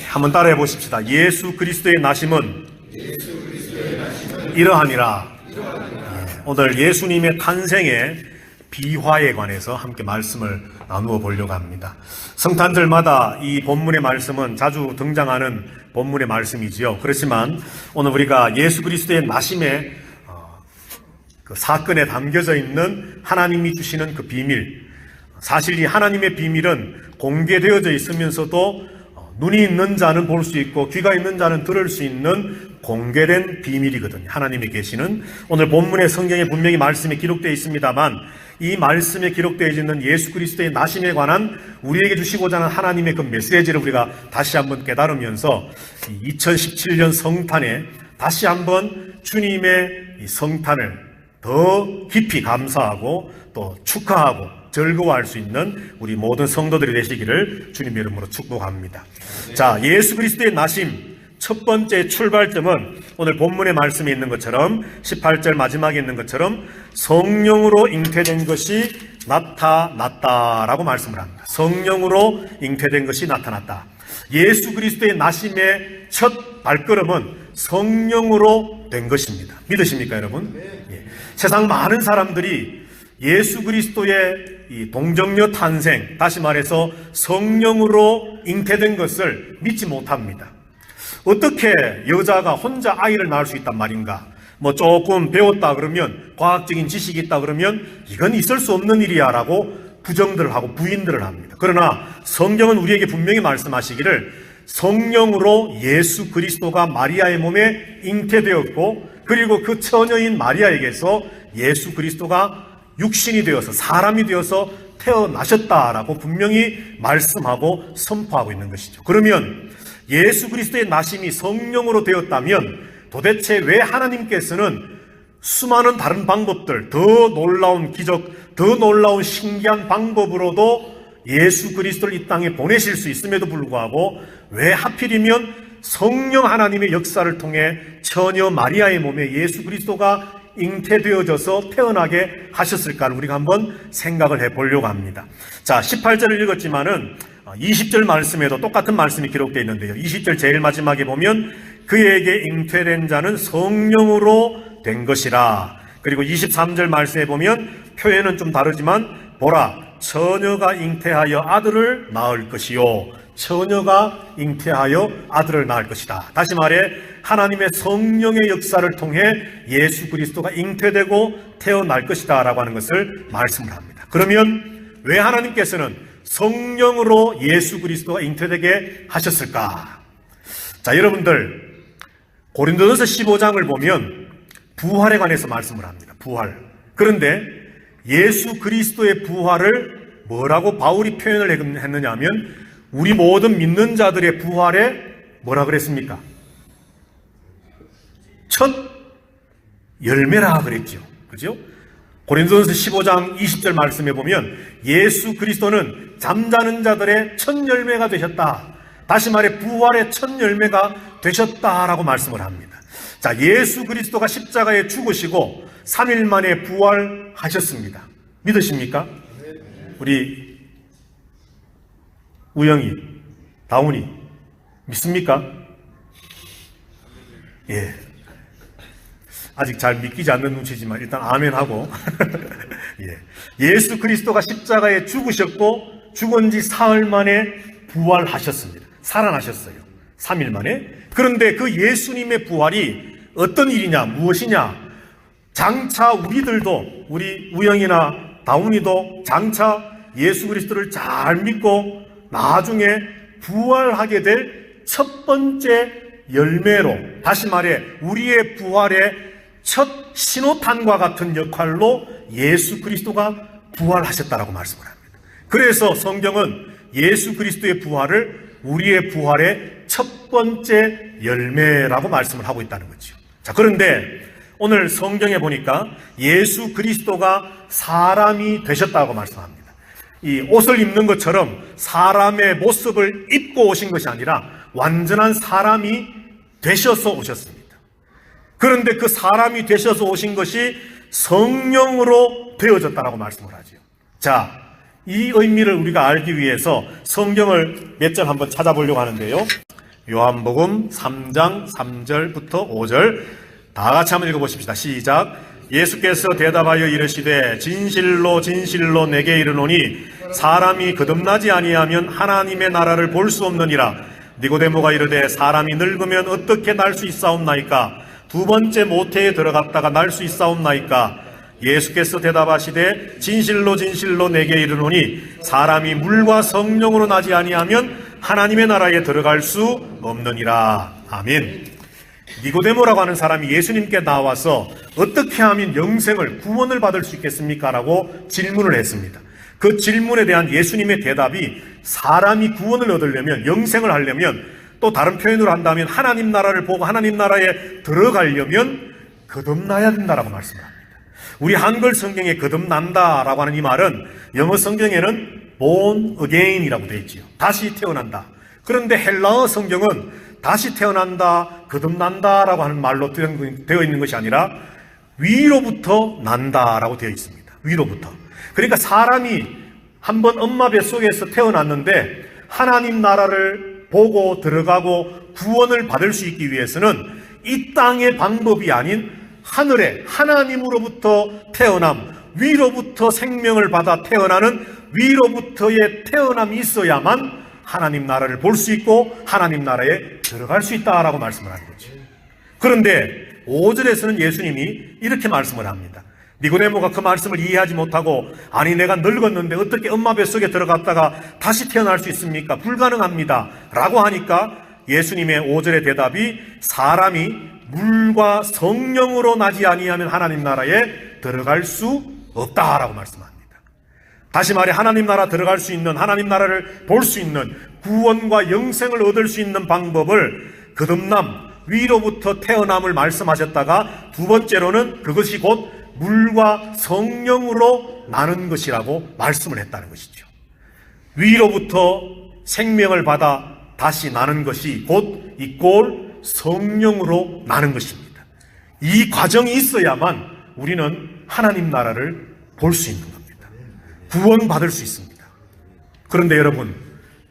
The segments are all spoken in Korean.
한번 따라해 보십시다. 예수 그리스도의 나심은 이러하니라. 오늘 예수님의 탄생의 비화에 관해서 함께 말씀을 나누어 보려고 합니다. 성탄절마다 이 본문의 말씀은 자주 등장하는 본문의 말씀이지요. 그렇지만 오늘 우리가 예수 그리스도의 나심의 그 사건에 담겨져 있는 하나님이 주시는 그 비밀, 사실 이 하나님의 비밀은 공개되어져 있으면서도 눈이 있는 자는 볼 수 있고 귀가 있는 자는 들을 수 있는 공개된 비밀이거든요. 하나님이 계시는. 오늘 본문의 성경에 분명히 말씀이 기록되어 있습니다만 이 말씀에 기록되어 있는 예수 그리스도의 나심에 관한 우리에게 주시고자 하는 하나님의 그 메시지를 우리가 다시 한번 깨달으면서 2017년 성탄에 다시 한번 주님의 이 성탄을 더 깊이 감사하고 또 축하하고 즐거워할 수 있는 우리 모든 성도들이 되시기를 주님의 이름으로 축복합니다. 자, 예수 그리스도의 나심 첫 번째 출발점은 오늘 본문의 말씀에 있는 것처럼 18절 마지막에 있는 것처럼 성령으로 잉태된 것이 나타났다라고 말씀을 합니다. 성령으로 잉태된 것이 나타났다. 예수 그리스도의 나심의 첫 발걸음은 성령으로 된 것입니다. 믿으십니까, 여러분? 예. 세상 많은 사람들이 예수 그리스도의 이 동정녀 탄생, 다시 말해서 성령으로 잉태된 것을 믿지 못합니다. 어떻게 여자가 혼자 아이를 낳을 수 있단 말인가? 뭐 조금 배웠다 그러면, 과학적인 지식이 있다 그러면 이건 있을 수 없는 일이야 라고 부정들을 하고 부인들을 합니다. 그러나 성경은 우리에게 분명히 말씀하시기를 성령으로 예수 그리스도가 마리아의 몸에 잉태되었고, 그리고 그 처녀인 마리아에게서 예수 그리스도가 육신이 되어서 사람이 되어서 태어나셨다라고 분명히 말씀하고 선포하고 있는 것이죠. 그러면 예수 그리스도의 나심이 성령으로 되었다면 도대체 왜 하나님께서는 수많은 다른 방법들, 더 놀라운 기적, 더 놀라운 신기한 방법으로도 예수 그리스도를 이 땅에 보내실 수 있음에도 불구하고 왜 하필이면 성령 하나님의 역사를 통해 처녀 마리아의 몸에 예수 그리스도가 잉태되어져서 태어나게 하셨을까를 우리가 한번 생각을 해보려고 합니다. 자, 18절을 읽었지만은 20절 말씀에도 똑같은 말씀이 기록되어 있는데요. 20절 제일 마지막에 보면 그에게 잉태된 자는 성령으로 된 것이라. 그리고 23절 말씀에 보면 표현은 좀 다르지만 보라, 처녀가 잉태하여 아들을 낳을 것이요. 처녀가 잉태하여 아들을 낳을 것이다. 다시 말해 하나님의 성령의 역사를 통해 예수 그리스도가 잉태되고 태어날 것이다 라고 하는 것을 말씀을 합니다. 그러면 왜 하나님께서는 성령으로 예수 그리스도가 잉태되게 하셨을까? 자, 여러분들 고린도전서 15장을 보면 부활에 관해서 말씀을 합니다. 부활. 그런데 예수 그리스도의 부활을 뭐라고 바울이 표현을 했느냐 하면 우리 모든 믿는 자들의 부활에 뭐라 그랬습니까? 첫 열매라 그랬죠. 그죠? 고린도전서 15장 20절 말씀에 보면 예수 그리스도는 잠자는 자들의 첫 열매가 되셨다. 다시 말해 부활의 첫 열매가 되셨다라고 말씀을 합니다. 자, 예수 그리스도가 십자가에 죽으시고 3일 만에 부활하셨습니다. 믿으십니까? 우리 우영이, 다운이 믿습니까? 예. 아직 잘 믿기지 않는 눈치지만 일단 아멘 하고 예. 예수 그리스도가 십자가에 죽으셨고 죽은 지 사흘 만에 부활하셨습니다. 살아나셨어요. 3일 만에. 그런데 그 예수님의 부활이 어떤 일이냐, 무엇이냐? 장차 우리들도, 우리 우영이나 다운이도 장차 예수 그리스도를 잘 믿고 나중에 부활하게 될 첫 번째 열매로, 다시 말해 우리의 부활의 첫 신호탄과 같은 역할로 예수 그리스도가 부활하셨다라고 말씀을 합니다. 그래서 성경은 예수 그리스도의 부활을 우리의 부활의 첫 번째 열매라고 말씀을 하고 있다는 거죠. 자, 그런데 오늘 성경에 보니까 예수 그리스도가 사람이 되셨다고 말씀합니다. 이 옷을 입는 것처럼 사람의 모습을 입고 오신 것이 아니라 완전한 사람이 되셔서 오셨습니다. 그런데 그 사람이 되셔서 오신 것이 성령으로 되어졌다라고 말씀을 하죠. 자, 이 의미를 우리가 알기 위해서 성경을 몇 절 한번 찾아보려고 하는데요. 요한복음 3장 3절부터 5절 다 같이 한번 읽어보십시다. 시작. 예수께서 대답하여 이르시되 진실로 진실로 내게 이르노니 사람이 거듭나지 아니하면 하나님의 나라를 볼 수 없느니라. 니고데모가 이르되 사람이 늙으면 어떻게 날 수 있사옵나이까? 두 번째 모태에 들어갔다가 날 수 있사옵나이까? 예수께서 대답하시되 진실로 진실로 내게 이르노니 사람이 물과 성령으로 나지 아니하면 하나님의 나라에 들어갈 수 없느니라. 아멘. 니고데모라고 하는 사람이 예수님께 나와서 어떻게 하면 영생을, 구원을 받을 수 있겠습니까? 라고 질문을 했습니다. 그 질문에 대한 예수님의 대답이 사람이 구원을 얻으려면, 영생을 하려면, 또 다른 표현으로 한다면 하나님 나라를 보고 하나님 나라에 들어가려면 거듭나야 된다라고 말씀을 합니다. 우리 한글 성경에 거듭난다라고 하는 이 말은 영어 성경에는 born again이라고 되어 있지요. 다시 태어난다. 그런데 헬라어 성경은 다시 태어난다, 거듭난다라고 하는 말로 되어 있는 것이 아니라 위로부터 난다라고 되어 있습니다. 위로부터. 그러니까 사람이 한번 엄마 뱃속에서 태어났는데 하나님 나라를 보고 들어가고 구원을 받을 수 있기 위해서는 이 땅의 방법이 아닌 하늘에 하나님으로부터 태어남, 위로부터 생명을 받아 태어나는 위로부터의 태어남이 있어야만 하나님 나라를 볼 수 있고 하나님 나라에 들어갈 수 있다라고 말씀을 하는 거죠. 그런데 5절에서는 예수님이 이렇게 말씀을 합니다. 니고데모가 그 말씀을 이해하지 못하고 아니 내가 늙었는데 어떻게 엄마 뱃속에 들어갔다가 다시 태어날 수 있습니까? 불가능합니다 라고 하니까 예수님의 5절의 대답이 사람이 물과 성령으로 나지 아니하면 하나님 나라에 들어갈 수 없다라고 말씀합니다. 다시 말해 하나님 나라 들어갈 수 있는, 하나님 나라를 볼 수 있는, 구원과 영생을 얻을 수 있는 방법을 거듭남, 위로부터 태어남을 말씀하셨다가 두 번째로는 그것이 곧 물과 성령으로 나는 것이라고 말씀을 했다는 것이죠. 위로부터 생명을 받아 다시 나는 것이 곧 이꼴 성령으로 나는 것입니다. 이 과정이 있어야만 우리는 하나님 나라를 볼 수 있는 겁니다. 구원받을 수 있습니다. 그런데 여러분,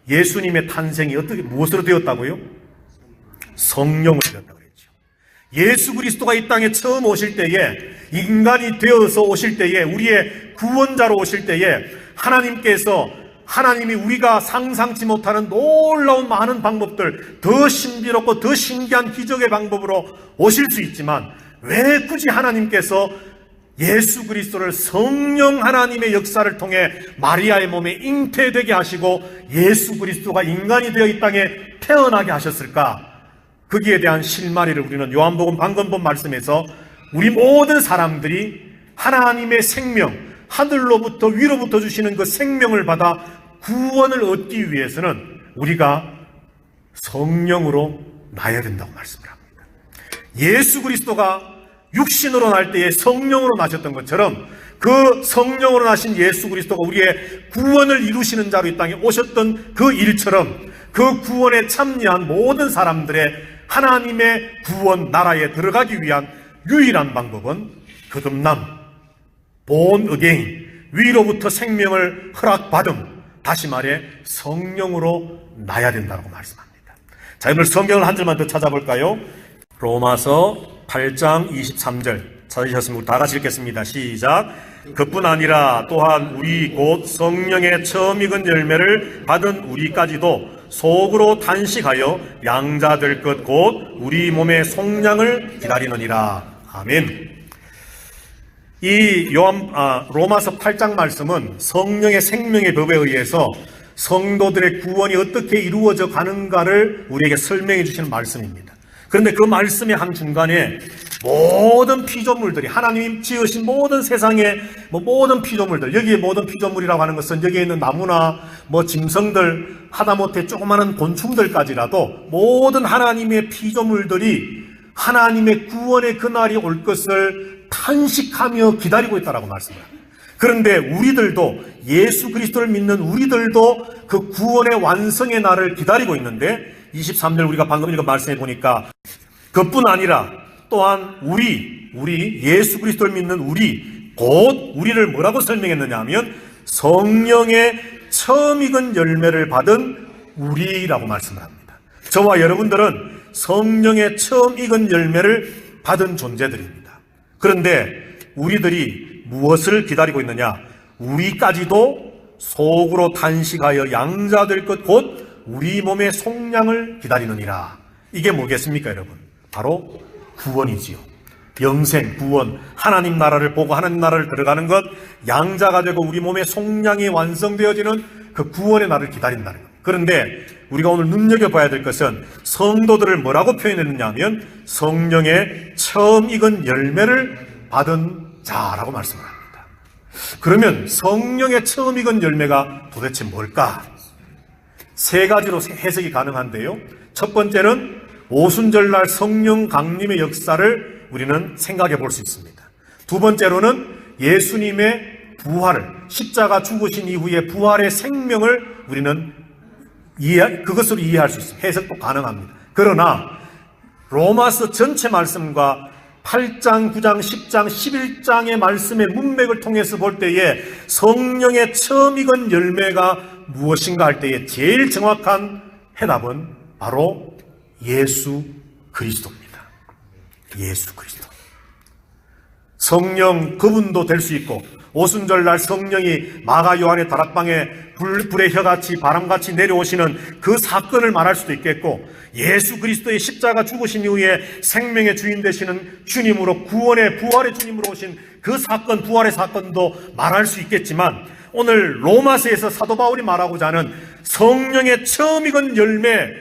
예수님의 탄생이 무엇으로 되었다고요? 성령으로 되었다고 그랬죠. 예수 그리스도가 이 땅에 처음 오실 때에, 인간이 되어서 오실 때에, 우리의 구원자로 오실 때에 하나님께서, 하나님이 우리가 상상치 못하는 놀라운 많은 방법들, 더 신비롭고 더 신기한 기적의 방법으로 오실 수 있지만 왜 굳이 하나님께서 예수 그리스도를 성령 하나님의 역사를 통해 마리아의 몸에 잉태되게 하시고 예수 그리스도가 인간이 되어 이 땅에 태어나게 하셨을까? 거기에 대한 실마리를 우리는 요한복음 방금 본 말씀에서 우리 모든 사람들이 하나님의 생명, 하늘로부터 위로부터 주시는 그 생명을 받아 구원을 얻기 위해서는 우리가 성령으로 나야 된다고 말씀을 합니다. 예수 그리스도가 육신으로 날 때에 성령으로 나셨던 것처럼 그 성령으로 나신 예수 그리스도가 우리의 구원을 이루시는 자로 이 땅에 오셨던 그 일처럼 그 구원에 참여한 모든 사람들의 하나님의 구원 나라에 들어가기 위한 유일한 방법은 거듭남, born again, 위로부터 생명을 허락받음, 다시 말해 성령으로 나야 된다고 말씀합니다. 자, 오늘 성경을 한 절만 더 찾아볼까요? 로마서 8장 23절 찾으셨으면 다 같이 읽겠습니다. 시작. 그뿐 아니라 또한 우리 곧 성령의 처음 익은 열매를 받은 우리까지도 속으로 탄식하여 양자될 것 곧 우리 몸의 속량을 기다리느니라. 아멘. 이 로마서 8장 말씀은 성령의 생명의 법에 의해서 성도들의 구원이 어떻게 이루어져 가는가를 우리에게 설명해 주시는 말씀입니다. 그런데 그 말씀의 한 중간에 모든 피조물들이, 하나님 지으신 모든 세상의 모든 피조물들, 여기에 모든 피조물이라고 하는 것은 여기에 있는 나무나 짐승들, 하다못해 조그마한 곤충들까지라도 모든 하나님의 피조물들이 하나님의 구원의 그날이 올 것을 탄식하며 기다리고 있다라고 말씀을 합니다. 그런데 우리들도, 예수 그리스도를 믿는 우리들도 그 구원의 완성의 날을 기다리고 있는데 23절 우리가 방금 읽은 말씀해 보니까 그뿐 아니라 또한 우리 예수 그리스도를 믿는 우리, 곧 우리를 뭐라고 설명했느냐 하면 성령의 처음 익은 열매를 받은 우리라고 말씀을 합니다. 저와 여러분들은 성령의 처음 익은 열매를 받은 존재들입니다. 그런데 우리들이 무엇을 기다리고 있느냐? 우리까지도 속으로 단식하여 양자될 것 곧 우리 몸의 속량을 기다리느니라. 이게 뭐겠습니까, 여러분? 바로 구원이지요. 영생, 구원, 하나님 나라를 보고 하나님 나라를 들어가는 것, 양자가 되고 우리 몸의 속량이 완성되어지는 그 구원의 날을 기다린다는 것. 그런데 우리가 오늘 눈여겨봐야 될 것은 성도들을 뭐라고 표현했느냐 하면 성령의 처음 익은 열매를 받은 자라고 말씀을 합니다. 그러면 성령의 처음 익은 열매가 도대체 뭘까? 세 가지로 해석이 가능한데요. 첫 번째는 오순절날 성령 강림의 역사를 우리는 생각해 볼 수 있습니다. 두 번째로는 예수님의 부활을, 십자가 죽으신 이후의 부활의 생명을 우리는 그것으로 이해할 수 있습니다. 해석도 가능합니다. 그러나 로마서 전체 말씀과 8장, 9장, 10장, 11장의 말씀의 문맥을 통해서 볼 때에 성령의 처음 익은 열매가 무엇인가 할 때에 제일 정확한 해답은 바로 예수 그리스도입니다. 예수 그리스도. 성령 그분도 될 수 있고 오순절날 성령이 마가 요한의 다락방에 불의 혀같이 바람같이 내려오시는 그 사건을 말할 수도 있겠고 예수 그리스도의 십자가 죽으신 이후에 생명의 주인 되시는 주님으로 구원의 부활의 주님으로 오신 그 사건, 부활의 사건도 말할 수 있겠지만 오늘 로마서에서 사도 바울이 말하고자 하는 성령의 처음 익은 열매,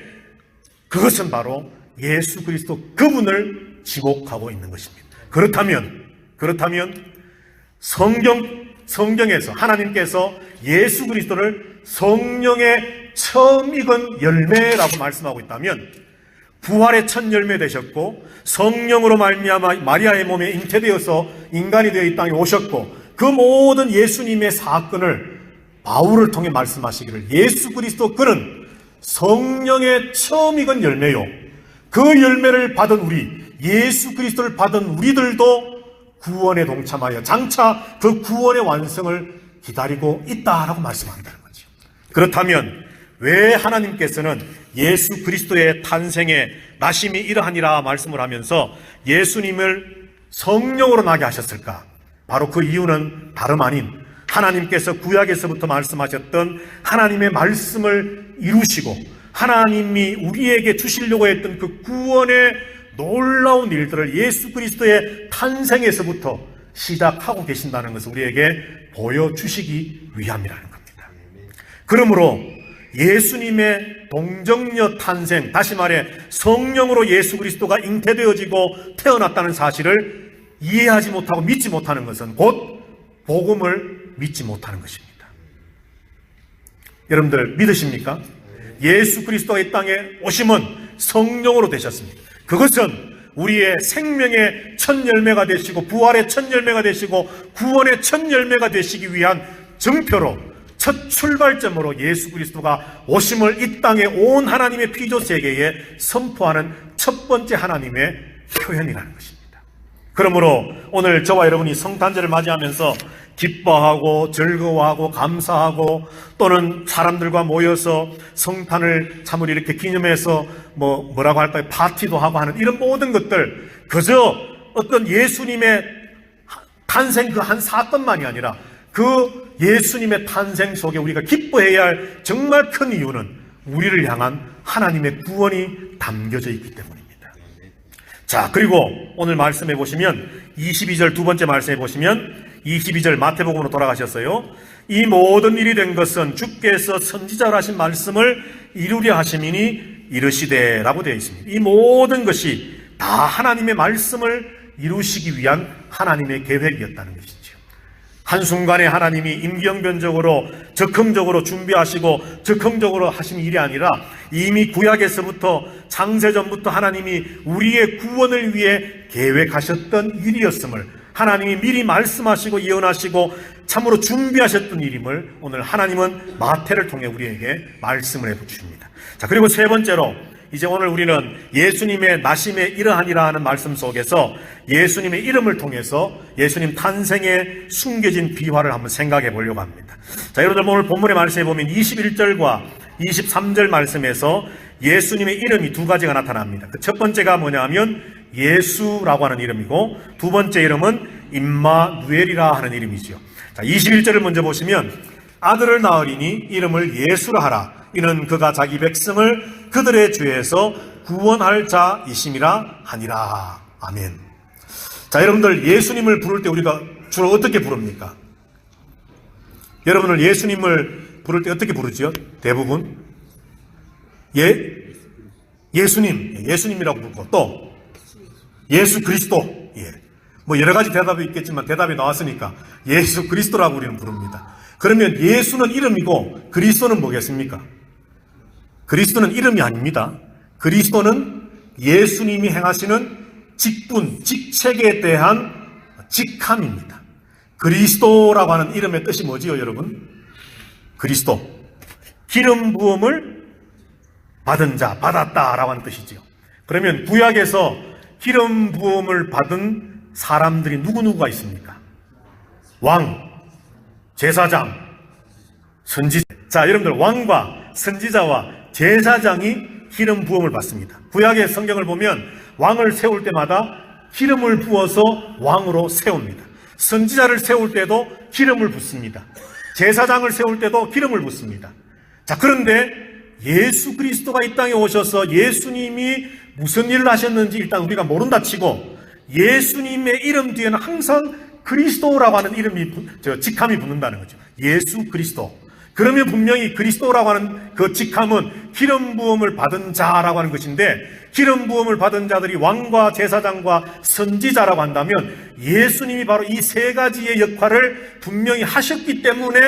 그것은 바로 예수 그리스도 그분을 지목하고 있는 것입니다. 그렇다면 성경에서 하나님께서 예수 그리스도를 성령의 처음 익은 열매라고 말씀하고 있다면 부활의 첫 열매 되셨고 성령으로 말미암아 마리아의 몸에 잉태되어서 인간이 되어 이 땅에 오셨고 그 모든 예수님의 사건을 바울을 통해 말씀하시기를 예수 그리스도 그는 성령의 처음 익은 열매요. 그 열매를 받은 우리, 예수 그리스도를 받은 우리들도 구원에 동참하여 장차 그 구원의 완성을 기다리고 있다라고 말씀한다는 거죠. 그렇다면 왜 하나님께서는 예수 그리스도의 탄생에 나심이 이러하니라 말씀을 하면서 예수님을 성령으로 나게 하셨을까? 바로 그 이유는 다름 아닌 하나님께서 구약에서부터 말씀하셨던 하나님의 말씀을 이루시고 하나님이 우리에게 주시려고 했던 그 구원의 놀라운 일들을 예수 그리스도의 탄생에서부터 시작하고 계신다는 것을 우리에게 보여주시기 위함이라는 겁니다. 그러므로 예수님의 동정녀 탄생, 다시 말해 성령으로 예수 그리스도가 잉태되어지고 태어났다는 사실을 이해하지 못하고 믿지 못하는 것은 곧 복음을 믿지 못하는 것입니다. 여러분들 믿으십니까? 예수 그리스도가 이 땅에 오심은 성령으로 되셨습니다. 그것은 우리의 생명의 첫 열매가 되시고 부활의 첫 열매가 되시고 구원의 첫 열매가 되시기 위한 증표로 첫 출발점으로 예수 그리스도가 오심을 이 땅에 온 하나님의 피조 세계에 선포하는 첫 번째 하나님의 표현이라는 것입니다. 그러므로 오늘 저와 여러분이 성탄절을 맞이하면서 기뻐하고 즐거워하고 감사하고 또는 사람들과 모여서 성탄을 참으로 이렇게 기념해서 뭐라고 할까요? 파티도 하고 하는 이런 모든 것들 그저 어떤 예수님의 탄생 그 한 사건만이 아니라 그 예수님의 탄생 속에 우리가 기뻐해야 할 정말 큰 이유는 우리를 향한 하나님의 구원이 담겨져 있기 때문입니다. 자, 그리고 오늘 말씀해 보시면 22절 두 번째 말씀해 보시면 22절 마태복음으로 돌아가셨어요. 이 모든 일이 된 것은 주께서 선지자로 하신 말씀을 이루려 하심이니 이르시되 라고 되어 있습니다. 이 모든 것이 다 하나님의 말씀을 이루시기 위한 하나님의 계획이었다는 것이죠. 한순간에 하나님이 임기응변적으로 적극적으로 준비하시고 적극적으로 하신 일이 아니라 이미 구약에서부터 창세전부터 하나님이 우리의 구원을 위해 계획하셨던 일이었음을 하나님이 미리 말씀하시고 예언하시고 참으로 준비하셨던 일임을 오늘 하나님은 마태를 통해 우리에게 말씀을 해주십니다. 자, 그리고 세 번째로 이제 오늘 우리는 예수님의 나심에 이러하니라 하는 말씀 속에서 예수님의 이름을 통해서 예수님 탄생에 숨겨진 비화를 한번 생각해 보려고 합니다. 자, 여러분들 오늘 본문의 말씀에 보면 21절과 23절 말씀에서 예수님의 이름이 두 가지가 나타납니다. 그 첫 번째가 뭐냐 하면 예수라고 하는 이름이고, 두 번째 이름은 임마누엘이라 하는 이름이지요. 자, 21절을 먼저 보시면 아들을 낳으리니 이름을 예수라 하라. 이는 그가 자기 백성을 그들의 죄에서 구원할 자이심이라 하니라. 아멘. 자, 여러분들 예수님을 부를 때 우리가 주로 어떻게 부릅니까? 여러분들 예수님을 부를 때 어떻게 부르지요? 대부분 예수님이라고 부르고, 또 예수 그리스도. 뭐 여러 가지 대답이 있겠지만 대답이 나왔으니까 예수 그리스도라고 우리는 부릅니다. 그러면 예수는 이름이고 그리스도는 뭐겠습니까? 그리스도는 이름이 아닙니다. 그리스도는 예수님이 행하시는 직분, 직책에 대한 직함입니다. 그리스도라고 하는 이름의 뜻이 뭐지요, 여러분? 그리스도. 기름 부음을 받은 자, 받았다라고 하는 뜻이지요. 그러면 구약에서 기름 부음을 받은 사람들이 누구누구가 있습니까? 왕, 제사장, 선지자. 자, 여러분들 왕과 선지자와 제사장이 기름 부음을 받습니다. 구약의 성경을 보면 왕을 세울 때마다 기름을 부어서 왕으로 세웁니다. 선지자를 세울 때도 기름을 붓습니다. 제사장을 세울 때도 기름을 붓습니다. 자, 그런데 예수 그리스도가 이 땅에 오셔서 예수님이 무슨 일을 하셨는지 일단 우리가 모른다 치고, 예수님의 이름 뒤에는 항상 그리스도라고 하는 직함이 붙는다는 거죠. 예수 그리스도. 그러면 분명히 그리스도라고 하는 그 직함은 기름 부음을 받은 자라고 하는 것인데, 기름 부음을 받은 자들이 왕과 제사장과 선지자라고 한다면 예수님이 바로 이 세 가지의 역할을 분명히 하셨기 때문에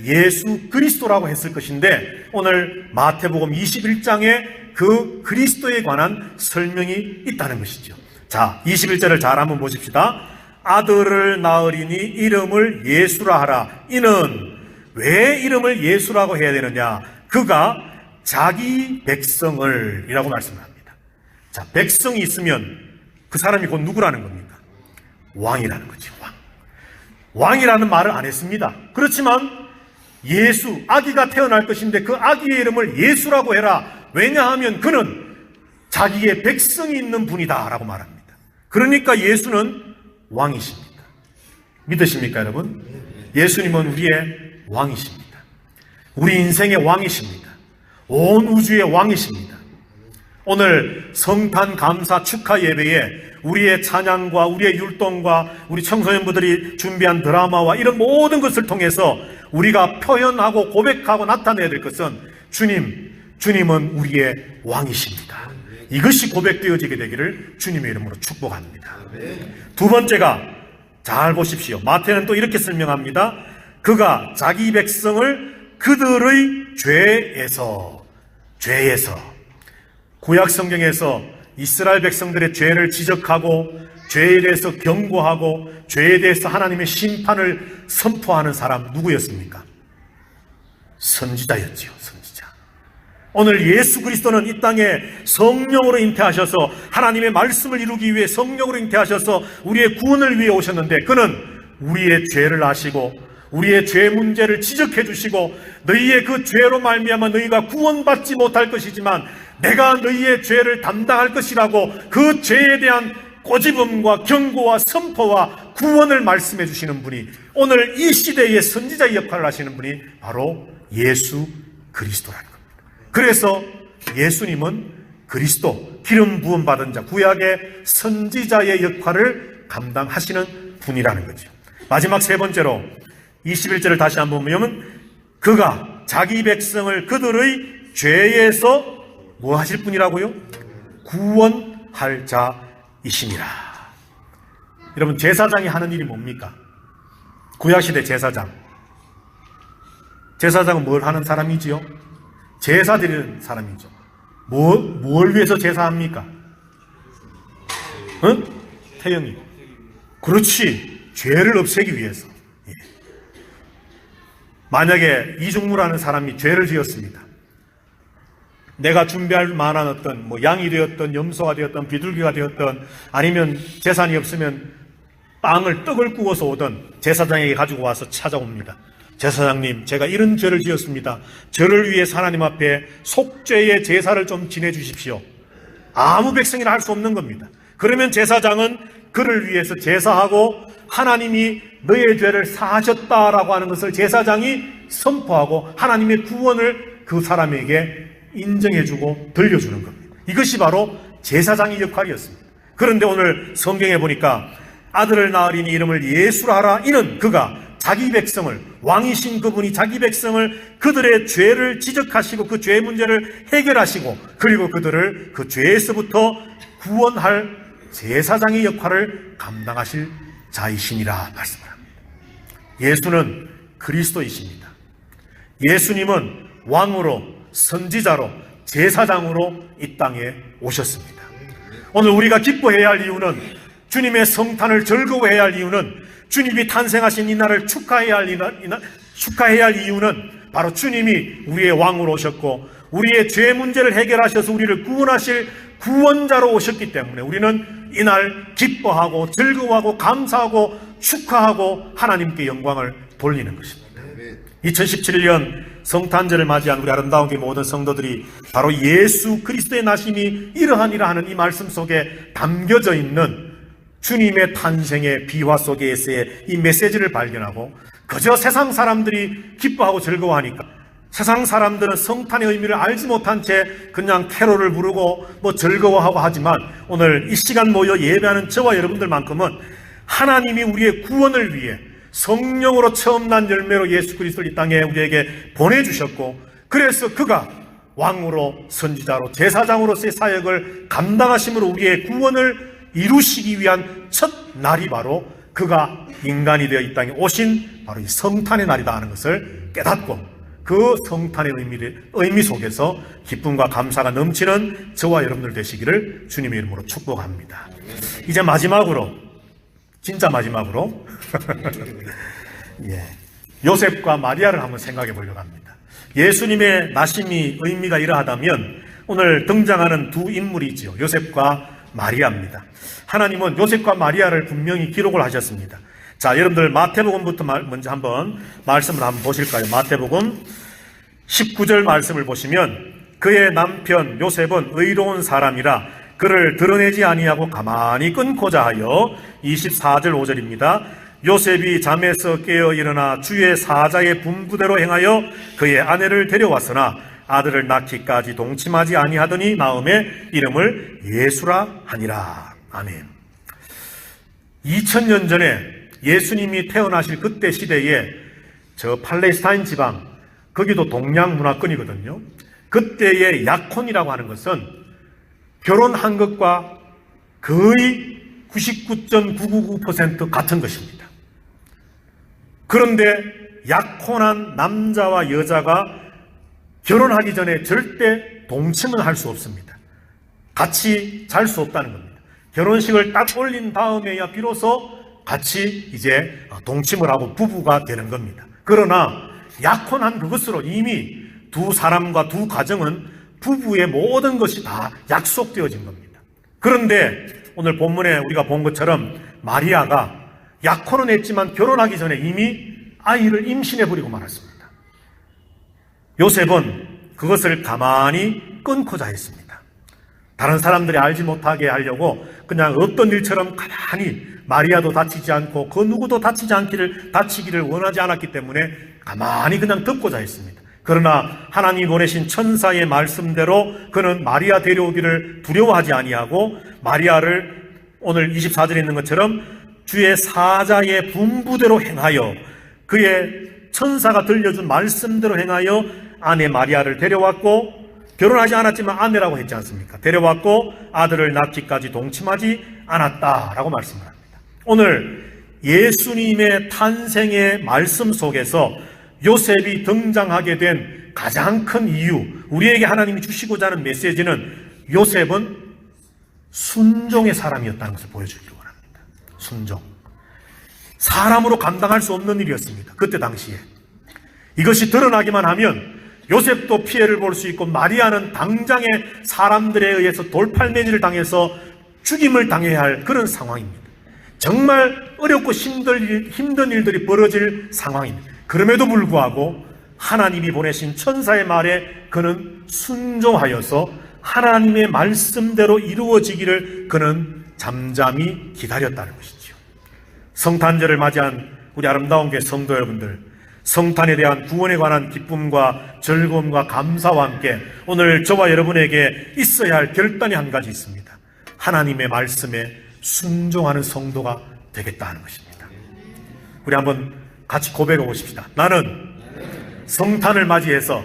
예수 그리스도라고 했을 것인데, 오늘 마태복음 21장에 그 그리스도에 관한 설명이 있다는 것이죠. 자, 21절을 잘 한번 보십시다. 아들을 낳으리니 이름을 예수라 하라. 이는 왜 이름을 예수라고 해야 되느냐? 그가 자기 백성을 이라고 말씀합니다. 자, 백성이 있으면 그 사람이 곧 누구라는 겁니까? 왕이라는 거죠. 왕이라는 말을 안 했습니다. 그렇지만 예수, 아기가 태어날 것인데 그 아기의 이름을 예수라고 해라. 왜냐하면 그는 자기의 백성이 있는 분이다 라고 말합니다. 그러니까 예수는 왕이십니다. 믿으십니까, 여러분? 예수님은 우리의 왕이십니다. 우리 인생의 왕이십니다. 온 우주의 왕이십니다. 오늘 성탄 감사 축하 예배에 우리의 찬양과 우리의 율동과 우리 청소년부들이 준비한 드라마와 이런 모든 것을 통해서 우리가 표현하고 고백하고 나타내야 될 것은 주님은 우리의 왕이십니다. 이것이 고백되어지게 되기를 주님의 이름으로 축복합니다. 두 번째가, 잘 보십시오. 마태는 또 이렇게 설명합니다. 그가 자기 백성을 그들의 죄에서. 구약 성경에서 이스라엘 백성들의 죄를 지적하고 죄에 대해서 경고하고 죄에 대해서 하나님의 심판을 선포하는 사람 누구였습니까? 선지자였지요. 선지자. 오늘 예수 그리스도는 이 땅에 성령으로 잉태하셔서 하나님의 말씀을 이루기 위해 성령으로 잉태하셔서 우리의 구원을 위해 오셨는데, 그는 우리의 죄를 아시고 우리의 죄 문제를 지적해 주시고, 너희의 그 죄로 말미암아 너희가 구원받지 못할 것이지만 내가 너희의 죄를 담당할 것이라고 그 죄에 대한 꼬집음과 경고와 선포와 구원을 말씀해 주시는 분이, 오늘 이 시대의 선지자의 역할을 하시는 분이 바로 예수 그리스도라는 겁니다. 그래서 예수님은 그리스도, 기름 부음 받은 자, 구약의 선지자의 역할을 감당하시는 분이라는 거죠. 마지막 세 번째로 21절을 다시 한번 보면, 그가 자기 백성을 그들의 죄에서 뭐 하실 분이라고요? 구원할 자이시니라. 여러분, 제사장이 하는 일이 뭡니까? 구약시대 제사장은 뭘 하는 사람이지요? 제사 드리는 사람이죠. 뭘 위해서 제사합니까? 응? 태영이. 그렇지. 죄를 없애기 위해서. 만약에 이중무라는 사람이 죄를 지었습니다. 내가 준비할 만한 어떤 양이 되었던 염소가 되었던 비둘기가 되었던, 아니면 재산이 없으면 떡을 구워서 오던 제사장에게 가지고 와서 찾아옵니다. 제사장님, 제가 이런 죄를 지었습니다. 저를 위해 하나님 앞에 속죄의 제사를 좀 지내주십시오. 아무 백성이나 할 수 없는 겁니다. 그러면 제사장은 그를 위해서 제사하고 하나님이 너의 죄를 사하셨다라고 하는 것을 제사장이 선포하고 하나님의 구원을 그 사람에게 인정해주고 들려주는 겁니다. 이것이 바로 제사장의 역할이었습니다. 그런데 오늘 성경에 보니까 아들을 낳으리니 이름을 예수라 하라. 이는 그가 자기 백성을, 왕이신 그분이 자기 백성을 그들의 죄를 지적하시고 그 죄 문제를 해결하시고 그리고 그들을 그 죄에서부터 구원할 제사장의 역할을 감당하실 자이시니라 말씀합니다. 예수는 그리스도이십니다. 예수님은 왕으로, 선지자로, 제사장으로 이 땅에 오셨습니다. 오늘 우리가 기뻐해야 할 이유는, 주님의 성탄을 즐거워해야 할 이유는, 주님이 탄생하신 이날을 축하해야 할 이유는 바로 주님이 우리의 왕으로 오셨고 우리의 죄 문제를 해결하셔서 우리를 구원하실 구원자로 오셨기 때문에 우리는 이날 기뻐하고 즐거워하고 감사하고 축하하고 하나님께 영광을 돌리는 것입니다. 2017년 성탄절을 맞이한 우리 아름다운 교회 모든 성도들이 바로 예수 그리스도의 나심이 이러하니라 하는 이 말씀 속에 담겨져 있는 주님의 탄생의 비화 속에서의 이 메시지를 발견하고 그저 세상 사람들이 기뻐하고 즐거워하니까 세상 사람들은 성탄의 의미를 알지 못한 채 그냥 캐롤을 부르고 즐거워하고 하지만 오늘 이 시간 모여 예배하는 저와 여러분들만큼은 하나님이 우리의 구원을 위해 성령으로 처음 난 열매로 예수 그리스도를 이 땅에 우리에게 보내주셨고 그래서 그가 왕으로 선지자로 제사장으로서의 사역을 감당하심으로 우리의 구원을 이루시기 위한 첫 날이 바로 그가 인간이 되어 이 땅에 오신 바로 이 성탄의 날이다 하는 것을 깨닫고 그 성탄의 의미 속에서 기쁨과 감사가 넘치는 저와 여러분들 되시기를 주님의 이름으로 축복합니다. 이제 마지막으로, 진짜 마지막으로 요셉과 마리아를 한번 생각해 보려고 합니다. 예수님의 나심이 의미가 이러하다면 오늘 등장하는 두 인물이지요. 요셉과 마리아입니다. 하나님은 요셉과 마리아를 분명히 기록을 하셨습니다. 자, 여러분들 마태복음부터 먼저 한번 말씀을 한번 보실까요? 마태복음 19절 말씀을 보시면 그의 남편 요셉은 의로운 사람이라 그를 드러내지 아니하고 가만히 끊고자 하여 24절 5절입니다. 요셉이 잠에서 깨어 일어나 주의 사자의 분부대로 행하여 그의 아내를 데려왔으나 아들을 낳기까지 동침하지 아니하더니 마음에 이름을 예수라 하니라. 아멘. 2000년 전에 예수님이 태어나실 그때 시대에 저 팔레스타인 지방, 거기도 동양 문화권이거든요. 그때의 약혼이라고 하는 것은 결혼한 것과 거의 99.999% 같은 것입니다. 그런데 약혼한 남자와 여자가 결혼하기 전에 절대 동침은 할 수 없습니다. 같이 잘 수 없다는 겁니다. 결혼식을 딱 올린 다음에야 비로소 같이 이제 동침을 하고 부부가 되는 겁니다. 그러나 약혼한 그것으로 이미 두 사람과 두 가정은 부부의 모든 것이 다 약속되어진 겁니다. 그런데 오늘 본문에 우리가 본 것처럼 마리아가 약혼은 했지만 결혼하기 전에 이미 아이를 임신해버리고 말았습니다. 요셉은 그것을 가만히 끊고자 했습니다. 다른 사람들이 알지 못하게 하려고 그냥 없던 일처럼 가만히 마리아도 다치지 않고 그 누구도 다치기를 원하지 않았기 때문에 가만히 그냥 듣고자 했습니다. 그러나 하나님이 보내신 천사의 말씀대로 그는 마리아 데려오기를 두려워하지 아니하고 마리아를 오늘 24절에 있는 것처럼 주의 사자의 분부대로 행하여 그의 천사가 들려준 말씀대로 행하여 아내 마리아를 데려왔고 결혼하지 않았지만 아내라고 했지 않습니까? 데려왔고 아들을 낳기까지 동침하지 않았다라고 말씀을 합니다. 오늘 예수님의 탄생의 말씀 속에서 요셉이 등장하게 된 가장 큰 이유, 우리에게 하나님이 주시고자 하는 메시지는 요셉은 순종의 사람이었다는 것을 보여주기를 원합니다. 순종. 사람으로 감당할 수 없는 일이었습니다. 그때 당시에. 이것이 드러나기만 하면 요셉도 피해를 볼 수 있고 마리아는 당장에 사람들에 의해서 돌팔매질을 당해서 죽임을 당해야 할 그런 상황입니다. 정말 어렵고 힘든 일들이 벌어질 상황입니다. 그럼에도 불구하고 하나님이 보내신 천사의 말에 그는 순종하여서 하나님의 말씀대로 이루어지기를 그는 잠잠히 기다렸다는 것이죠. 성탄절을 맞이한 우리 아름다운 교회 성도 여러분들, 성탄에 대한 구원에 관한 기쁨과 즐거움과 감사와 함께 오늘 저와 여러분에게 있어야 할 결단이 한 가지 있습니다. 하나님의 말씀에 순종하는 성도가 되겠다 하는 것입니다. 우리 한번 같이 고백해 보십시다. 나는 성탄을 맞이해서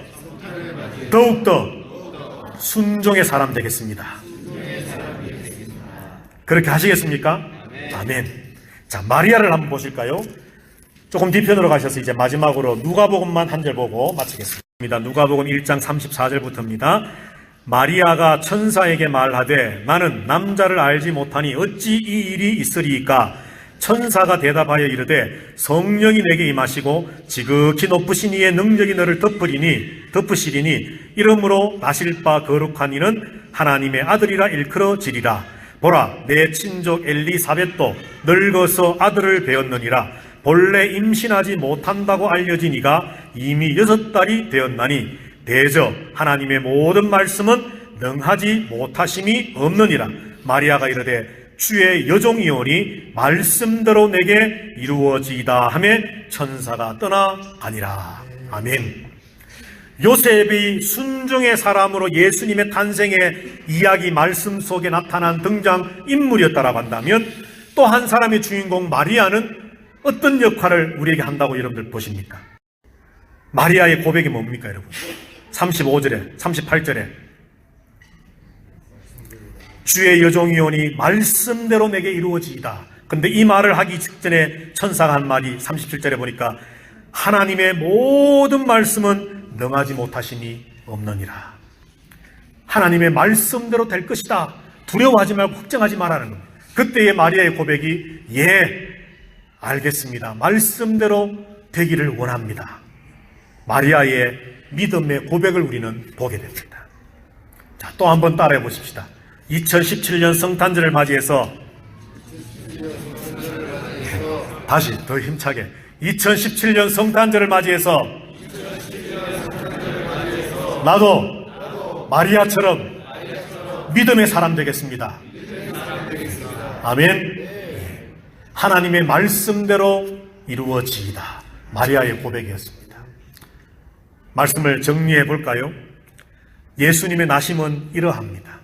더욱더 순종의 사람 되겠습니다. 그렇게 하시겠습니까? 아멘. 자, 마리아를 한번 보실까요? 조금 뒤편으로 가셔서 이제 마지막으로 누가복음만 한 절 보고 마치겠습니다. 누가복음 1장 34절부터입니다. 마리아가 천사에게 말하되 나는 남자를 알지 못하니 어찌 이 일이 있으리이까? 천사가 대답하여 이르되 성령이 내게 임하시고 지극히 높으신 이의 능력이 너를 덮으시리니 이러므로 나실 바 거룩한 이는 하나님의 아들이라 일컬어지리라. 보라, 내 친족 엘리사벳도 늙어서 아들을 배었느니라. 본래 임신하지 못한다고 알려진 이가 이미 6달이 되었나니 대저 하나님의 모든 말씀은 능하지 못하심이 없느니라. 마리아가 이르되 주의 여종이오니 말씀대로 내게 이루어지이다 하며 천사가 떠나가니라. 아멘. 요셉이 순종의 사람으로 예수님의 탄생의 이야기 말씀 속에 나타난 등장 인물이었다라고 한다면 또 한 사람의 주인공 마리아는 어떤 역할을 우리에게 한다고 여러분들 보십니까? 마리아의 고백이 뭡니까, 여러분? 35절에 38절에 주의 여종이오니 말씀대로 내게 이루어지이다. 근데 이 말을 하기 직전에 천사가 한 말이 37절에 보니까 하나님의 모든 말씀은 능하지 못하심이 없느니라. 하나님의 말씀대로 될 것이다. 두려워하지 말고 걱정하지 말라는 겁니다. 그때의 마리아의 고백이 예, 알겠습니다. 말씀대로 되기를 원합니다. 마리아의 믿음의 고백을 우리는 보게 됩니다. 자, 또 한번 따라해 보십시다. 2017년 성탄절을 맞이해서 다시 더 힘차게 2017년 성탄절을 맞이해서 나도 마리아처럼 믿음의 사람 되겠습니다. 아멘. 하나님의 말씀대로 이루어지이다. 마리아의 고백이었습니다. 말씀을 정리해 볼까요? 예수님의 나심은 이러합니다.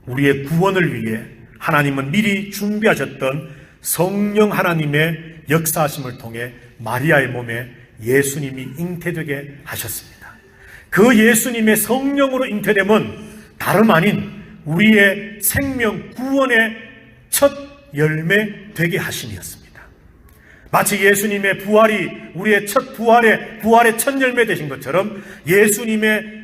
우리의 구원을 위해 하나님은 미리 준비하셨던 성령 하나님의 역사하심을 통해 마리아의 몸에 예수님이 잉태되게 하셨습니다. 그 예수님의 성령으로 잉태됨은 다름 아닌 우리의 생명 구원의 첫 열매 되게 하심이었습니다. 마치 예수님의 부활이 우리의 첫 부활의 첫 열매 되신 것처럼 예수님의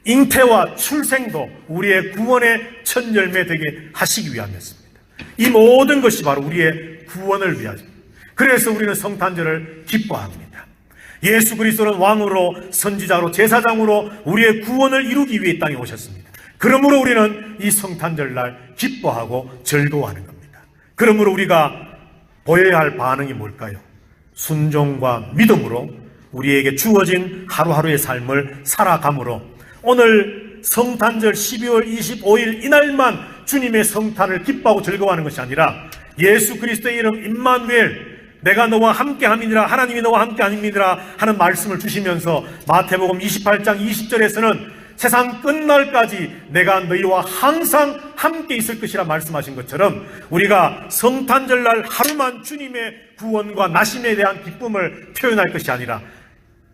잉태와 출생도 우리의 구원의 첫 열매 되게 하시기 위함이었습니다. 이 모든 것이 바로 우리의 구원을 위하죠. 그래서 우리는 성탄절을 기뻐합니다. 예수 그리스도는 왕으로 선지자로 제사장으로 우리의 구원을 이루기 위해 이 땅에 오셨습니다. 그러므로 우리는 이 성탄절날 기뻐하고 즐거워하는 겁니다. 그러므로 우리가 보여야 할 반응이 뭘까요? 순종과 믿음으로 우리에게 주어진 하루하루의 삶을 살아감으로 오늘 성탄절 12월 25일 이날만 주님의 성탄을 기뻐하고 즐거워하는 것이 아니라 예수 그리스도의 이름 임마누엘, 내가 너와 함께함이니라, 하나님이 너와 함께함이니라 하는 말씀을 주시면서 마태복음 28장 20절에서는 세상 끝날까지 내가 너희와 항상 함께 있을 것이라 말씀하신 것처럼 우리가 성탄절날 하루만 주님의 구원과 나심에 대한 기쁨을 표현할 것이 아니라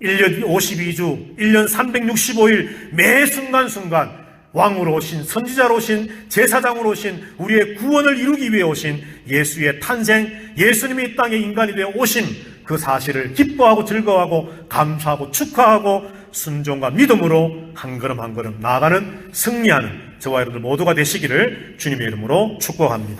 1년 52주, 1년 365일 매 순간순간 왕으로 오신, 선지자로 오신, 제사장으로 오신, 우리의 구원을 이루기 위해 오신 예수의 탄생, 예수님이 이 땅에 인간이 되어 오신 그 사실을 기뻐하고 즐거워하고 감사하고 축하하고 순종과 믿음으로 한 걸음 한 걸음 나아가는 승리하는 저와 여러분들 모두가 되시기를 주님의 이름으로 축복합니다.